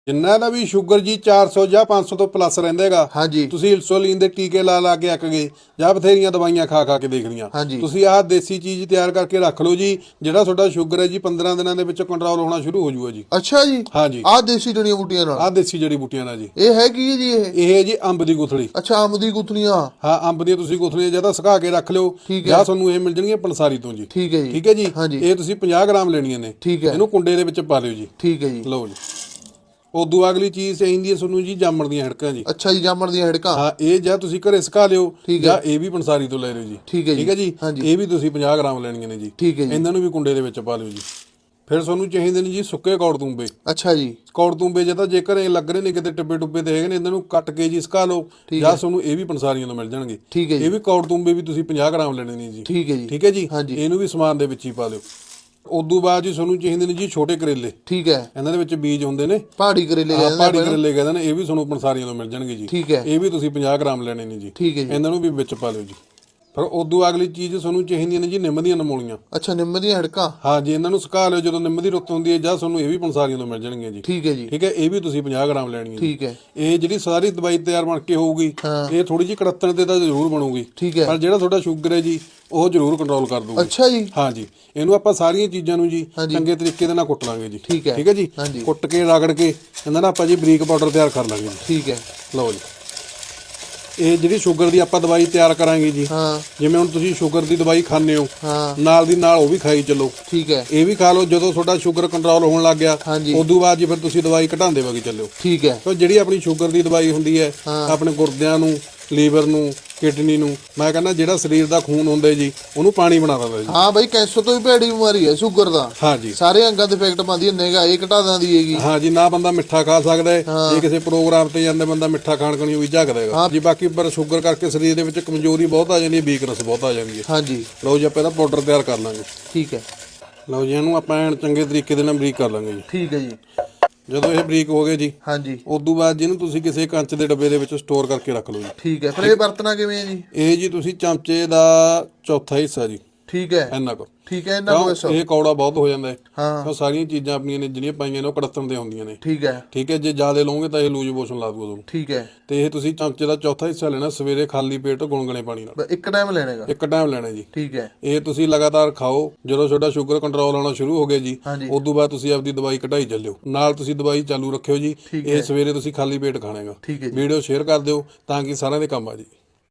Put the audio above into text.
ਜਿੰਨਾ ਦਾ ਵੀ ਸ਼ੂਗਰ ਜੀ 400 ਜਾਂ 500 ਤੋਂ ਪਲੱਸ ਰਹਿੰਦਾ ਹੈਗਾ ਹਾਂਜੀ ਤੁਸੀਂ ਇਨਸੂਲਿਨ ਦੇ ਟੀਕੇ ਲਾ ਕੇ ਅੱਕ ਗਏ ਜਾਂ ਬਥੇਰੀਆਂ ਦਵਾਈਆਂ ਖਾ ਕੇ ਦੇਖ ਲੀਆਂ ਹਾਂਜੀ ਤੁਸੀਂ ਆਹ ਦੇਸੀ ਚੀਜ਼ ਤਿਆਰ ਕਰਕੇ ਰੱਖ ਲਓ ਜੀ ਜਿਹੜਾ ਤੁਹਾਡਾ ਸ਼ੂਗਰ ਹੈ ਜੀ 15 ਦਿਨਾਂ ਦੇ ਵਿੱਚ ਕੰਟਰੋਲ ਹੋਣਾ ਸ਼ੁਰੂ ਹੋ ਜਾਊਗਾ ਜੀ। ਅੱਛਾ ਜੀ ਹਾਂਜੀ ਆਹ ਦੇਸੀ ਜੜੀਆਂ ਬੂਟੀਆਂ ਨਾਲ ਆਹ ਦੇਸੀ ਜੜੀ ਬੂਟੀਆਂ ਨਾਲ ਜੀ। ਇਹ ਹੈ ਕੀ ਹੈ ਜੀ ਇਹ ਜੀ ਅੰਬ ਦੀ ਗੁਠਲੀ। ਅੱਛਾ ਅੰਬ ਦੀ ਗੁੱਥਲੀਆਂ ਹਾਂ ਅੰਬ ਦੀਆਂ ਤੁਸੀਂ ਗੁਠਲੀਆਂ ਜਾਂ ਤਾਂ ਸੁਕਾ ਕੇ ਰੱਖ ਲਿਓ ਠੀਕ ਹੈ। ਜਾਂ ਤੁਹਾਨੂੰ ਇਹ ਮਿਲ ਜਾਣਗੀਆਂ ਪੰਸਾਰੀ ਤੋਂ ਜੀ। ਠੀਕ ਹੈ ਜੀ ਠੀਕ ਹੈ ਜੀ ਹਾਂਜੀ ਇਹ ਤੁਸੀਂ 50 ਗ੍ਰਾਮ ਲੈਣੀਆਂ ਨੇ। ਠੀਕ ਹੈ ਇਹਨੂੰ ਕੁੰਡੇ ਦੇ ਵਿੱਚ ਪਾ ਲਿਓ ਜੀ। ਠੀਕ ਹੈ ਜੀ ਲਓ ਜੀ। ਉਦੋਂ ਅਗਲੀ ਚੀਜ਼ ਚਾਹੀਦੀ ਹੈ ਤੁਹਾਨੂੰ ਜੀ ਜਾਮਣ ਦੀਆਂ ਹੜਕਾਂ ਜੀ। ਅੱਛਾ ਜੀ ਜਾਮਣ ਦੀਆਂ ਹੜਕਾਂ ਹਾਂ ਇਹ ਜਾਂ ਤੁਸੀਂ ਘਰੇ ਸੁਕਾ ਲਿਓ ਠੀਕ ਹੈ। ਜਾਂ ਇਹ ਵੀ ਪੰਸਾਰੀ ਤੋਂ ਲੈ ਲਿਓ ਜੀ। ਠੀਕ ਹੈ ਜੀ ਠੀਕ ਹੈ ਜੀ ਹਾਂਜੀ ਇਹ ਵੀ ਤੁਸੀਂ 50 ਗ੍ਰਾਮ ਲੈਣੀਆਂ ਨੇ ਜੀ। ਠੀਕ ਹੈ ਜੀ ਇਹਨਾਂ ਨੂੰ ਵੀ ਕੁੰਡੇ ਦੇ ਵਿੱਚ ਪਾ ਲਿਓ ਜੀ। ਫਿਰ ਤੁਹਾਨੂੰ ਚਾਹੀਦੇ ਨੇ ਜੀ ਸੁੱਕੇ ਕੌੜ ਤੂੰਬੇ। ਅੱਛਾ ਜੀ ਕੌੜ ਤੂੰਬੇ ਜੇ ਤਾਂ ਜੇਕਰ ਇਹ ਲੱਗ ਰਹੇ ਨੇ ਕਿਤੇ ਟਿੱਬੇ ਤੇ ਹੈਗੇ ਨੇ ਇਹਨਾਂ ਨੂੰ ਕੱਟ ਕੇ ਜੀ ਸੁਕਾ ਲਓ ਜਾਂ ਤੁਹਾਨੂੰ ਇਹ ਵੀ ਪੰਸਾਰੀਆਂ ਤੋਂ ਮਿਲ ਜਾਣਗੇ। ਠੀਕ ਹੈ ਜੀ ਇਹ ਵੀ ਕੌੜ ਤੂੰਬੇ ਵੀ ਤੁਸੀਂ 50 ਗ੍ਰਾਮ ਲੈਣੇ ਨੇ ਜੀ। ਠੀਕ ਹੈ ਜੀ ਠੀਕ ਹੈ ਜੀ ਹਾਂਜੀ ਇਹਨੂੰ ਵੀ ਸਮਾਨ ਦੇ ਵਿੱਚ ਹੀ ਪਾ ਲਿਓ। ਉਦੋਂ ਬਾਅਦ ਜੀ ਤੁਹਾਨੂੰ ਚਾਹੀਦੇ ਨੇ ਜੀ ਛੋਟੇ ਕਰੇਲੇ। ਠੀਕ ਹੈ ਇਹਨਾਂ ਦੇ ਵਿੱਚ ਬੀਜ ਹੁੰਦੇ ਨੇ ਪਹਾੜੀ ਕਰੇਲੇ ਕਹਿੰਦੇ ਪਹਾੜੀ ਕਰੇਲੇ ਕਹਿੰਦੇ ਨੇ ਇਹ ਵੀ ਤੁਹਾਨੂੰ ਪੰਸਾਰੀਆਂ ਤੋਂ ਮਿਲ ਜਾਣਗੇ ਜੀ। ਠੀਕ ਹੈ ਇਹ ਵੀ ਤੁਸੀਂ 50 ਗ੍ਰਾਮ ਲੈਣੇ ਨੇ ਜੀ। ਠੀਕ ਹੈ ਜੀ ਇਹਨਾਂ ਨੂੰ ਵੀ ਵਿੱਚ ਪਾ ਲਿਓ ਜੀ। ਫਿਰ ਉਦੋਂ ਅਗਲੀ ਚੀਜ਼ ਤੁਹਾਨੂੰ ਚਾਹੀਦੀਆਂ ਨੇ ਜੀ ਨਿੰਮ ਦੀਆਂ ਨਮੋਲੀਆਂ। ਅੱਛਾ ਨਿੰਮ ਦੀਆਂ ਹੜਕਾਂ ਹਾਂ ਜੀ ਇਹਨਾਂ ਨੂੰ ਸੁਕਾ ਲਿਓ ਜਦੋਂ ਨਿੰਮ ਦੀ ਰੁੱਤ ਹੁੰਦੀ ਹੈ ਜਾਂ ਤੁਹਾਨੂੰ ਇਹ ਵੀ ਪੰਸਾਰੀਆਂ ਤੋਂ ਮਿਲ ਜਾਣਗੀਆਂ ਜੀ। ਠੀਕ ਹੈ ਜੀ ਠੀਕ ਹੈ ਇਹ ਵੀ ਤੁਸੀਂ 50 ਗ੍ਰਾਮ ਲੈਣੀਆਂ ਜੀ। ਠੀਕ ਹੈ ਇਹ ਜਿਹੜੀ ਸਾਰੀ ਦਵਾਈ ਤਿਆਰ ਬਣ ਕੇ ਹੋਊਗੀ ਹਾਂ ਇਹ ਥੋੜੀ ਜਿਹੀ ਕੜੱਤਣ ਤੇ ਤਾਂ ਜ਼ਰੂਰ ਬਣੂਗੀ ਠੀਕ ਹੈ ਪਰ ਜਿਹੜਾ ਤੁਹਾਡਾ ਸ਼ੂਗਰ ਹੈ ਜੀ ਉਹ ਜ਼ਰੂਰ ਕੰਟਰੋਲ ਕਰ ਦੂਗੀ। ਅੱਛਾ ਜੀ ਹਾਂ ਜੀ ਇਹਨੂੰ ਆਪਾਂ ਸਾਰੀਆਂ ਚੀਜ਼ਾਂ ਨੂੰ ਜੀ ਹਾਂਜੀ। ਚੰਗੇ ਤਰੀਕੇ ਦੇ ਨਾਲ ਕੁੱਟ ਲਾਂਗੇ ਜੀ। ਠੀਕ ਹੈ ਠੀਕ ਹੈ ਜੀ ਹਾਂਜੀ ਕੁੱਟ ਕੇ ਰਗੜ ਕੇ ਇਹਨਾਂ ਦਾ ਆਪਾਂ ਜੀ ਬਰੀਕ ਪਾਊਡਰ ਤਿਆਰ ਕਰ ਲਾਂਗੇ ਜੀ। ਠੀਕ ਹੈ ਲਓ ਜੀ ਇਹ ਜਿਹੜੀ ਸ਼ੂਗਰ ਦੀ ਆਪਾਂ ਦਵਾਈ ਤਿਆਰ ਕਰਾਂਗੇ ਜੀ ਹਾਂ ਜਿਵੇਂ ਹੁਣ ਤੁਸੀਂ ਸ਼ੂਗਰ ਦੀ ਦਵਾਈ ਖਾਂਦੇ ਹੋ ਹਾਂ ਨਾਲ ਦੀ ਨਾਲ ਉਹ ਵੀ ਖਾਈ ਚੱਲੋ। ਠੀਕ ਹੈ ਇਹ ਵੀ ਖਾ ਲਓ ਜਦੋਂ ਤੁਹਾਡਾ ਸ਼ੂਗਰ ਕੰਟਰੋਲ ਹੋਣ ਲੱਗ ਗਿਆ ਹਾਂਜੀ ਉਦੋਂ ਬਾਅਦ ਜੀ ਫਿਰ ਤੁਸੀਂ ਦਵਾਈ ਘਟਾਉਂਦੇ ਵਗੇ ਚੱਲਿਓ। ਠੀਕ ਹੈ ਤਾਂ ਜਿਹੜੀ ਆਪਣੀ ਸ਼ੂਗਰ ਦੀ ਦਵਾਈ ਹੁੰਦੀ ਹੈ ਹਾਂ। ਆਪਣੇ ਗੁਰਦਿਆਂ ਨੂੰ ਲੀਵਰ ਨੂੰ ਕਿਡਨੀ ਨੂੰ ਮੈਂ ਕਹਿੰਦਾ ਜਿਹੜਾ ਸਰੀਰ ਦਾ ਖੂਨ ਹੁੰਦਾ ਜੀ ਉਹਨੂੰ ਪਾਣੀ ਬਣਾ ਦਿੰਦਾ ਜੀ। ਹਾਂ ਬਾਈ ਕੈਂਸਰ ਤੋਂ ਵੀ ਭੈੜੀ ਬਿਮਾਰੀ ਹੈ ਸ਼ੂਗਰ ਦਾ ਹਾਂ ਜੀ ਸਾਰੇ ਅੰਗਾਂ ਤੇ ਇਫੈਕਟ ਪਾਉਂਦੀ ਹੈ ਨਿਗਾ ਇਹ ਘਟਾ ਦਿੰਦੀ ਹੈਗੀ ਹਾਂ ਜੀ ਨਾ ਬੰਦਾ ਮਿੱਠਾ ਖਾ ਸਕਦਾ ਹੈ ਹਾਂ। ਜੇ ਕਿਸੇ ਪ੍ਰੋਗਰਾਮ ਤੇ ਜਾਂਦਾ ਬੰਦਾ ਮਿੱਠਾ ਖਾਣ ਕਣੀ ਵੀ ਝਾਕਦਾ ਹੈਗਾ ਹਾਂ। ਜੀ। ਬਾਕੀ ਪਰ ਸ਼ੂਗਰ ਕਰਕੇ ਸਰੀਰ ਦੇ ਵਿੱਚ ਕਮਜ਼ੋਰੀ ਬਹੁਤ ਆ ਜਾਂਦੀ ਹੈ ਵੀਕਨੈਸ ਬਹੁਤ ਆ ਜਾਂਦੀ ਹੈ। ਹਾਂਜੀ ਲਓ ਜੀ ਆਪਾਂ ਇਹਦਾ ਪਾਊਡਰ ਤਿਆਰ ਕਰ ਲਾਂਗੇ। ਠੀਕ ਹੈ ਲਓ ਜੀ ਇਹਨੂੰ ਆਪਾਂ ਐਨ ਚੰਗੇ ਤਰੀਕੇ ਦੇ ਨਾਲ ਬਰੀਕ ਕਰ ਲਾਂਗੇ ਜੀ। ਠੀਕ ਹੈ ਜੀ ਜਦੋਂ ਇਹ ਬਰੀਕ ਹੋ ਗਏ ਜੀ ਹਾਂਜੀ ਉਦੋਂ ਬਾਅਦ ਜਿਹਨੂੰ ਤੁਸੀਂ ਕਿਸੇ ਕੰਚ ਦੇ ਡੱਬੇ ਦੇ ਵਿੱਚ ਸਟੋਰ ਕਰਕੇ ਰੱਖ ਲਓ ਜੀ। ਠੀਕ ਹੈ ਫਿਰ ਇਹ ਵਰਤਣਾ ਕਿਵੇਂ ਹੈ ਜੀ ਇਹ ਜੀ ਤੁਸੀਂ ਚਮਚੇ ਦਾ ਚੌਥਾ ਹਿੱਸਾ ਜੀ ਠੀਕ ਹੈ ਇੰਨਾ ਕੁ ਠੀਕ ਹੈ ਇਹਨਾਂ ਕੋਲ ਇਹ ਕੌੜਾ ਬਹੁਤ ਹੋ ਜਾਂਦਾ ਹੈ। ਹਾਂ ਉਹ ਸਾਰੀਆਂ ਚੀਜ਼ਾਂ ਆਪਣੀਆਂ ਨੇ ਜਿਹੜੀਆਂ ਪਾਈਆਂ ਨੇ ਉਹ ਕੜੱਤਣ ਦੇ ਹੁੰਦੀਆਂ ਨੇ। ਠੀਕ ਹੈ ਠੀਕ ਹੈ ਜੇ ਜ਼ਿਆਦਾ ਲਓਗੇ ਤਾਂ ਇਹ ਲੂਜ ਮੋਸ਼ਨ ਲਾ ਦੂਗਾ ਤੁਹਾਨੂੰ। ਠੀਕ ਹੈ ਤੇ ਇਹ ਤੁਸੀਂ ਚਮਚੇ ਦਾ ਚੌਥਾ ਹਿੱਸਾ ਲੈਣਾ ਸਵੇਰੇ ਖਾਲੀ ਪੇਟ ਗੁਣਗੁਣੇ ਪਾਣੀ ਨਾਲ ਇੱਕ ਟਾਈਮ ਲੈਣੇਗਾ ਇੱਕ ਟਾਈਮ ਲੈਣਾ ਜੀ। ਠੀਕ ਹੈ ਇਹ ਤੁਸੀਂ ਲਗਾਤਾਰ ਖਾਓ ਜਦੋਂ ਤੁਹਾਡਾ ਸ਼ੂਗਰ ਕੰਟਰੋਲ ਆਉਣਾ ਸ਼ੁਰੂ ਹੋ ਗਿਆ ਜੀ ਹਾਂਜੀ ਉਦੋਂ ਬਾਅਦ ਤੁਸੀਂ ਆਪਦੀ ਦਵਾਈ ਘਟਾਈ ਚੱਲਿਓ ਨਾਲ ਤੁਸੀਂ ਦਵਾਈ ਚਾਲੂ ਰੱਖਿਓ ਜੀ। ਠੀਕ ਇਹ ਸਵੇਰੇ ਤੁਸੀਂ ਖਾਲੀ ਪੇਟ ਖਾਣੇਗਾ। ਠੀਕ ਹੈ ਜੀ ਵੀਡੀਓ ਸ਼ੇਅਰ ਕਰ ਦਿਓ ਤਾਂ ਕਿ ਸਾਰਿਆਂ ਦੇ ਕੰਮ ਆ ਜੀ।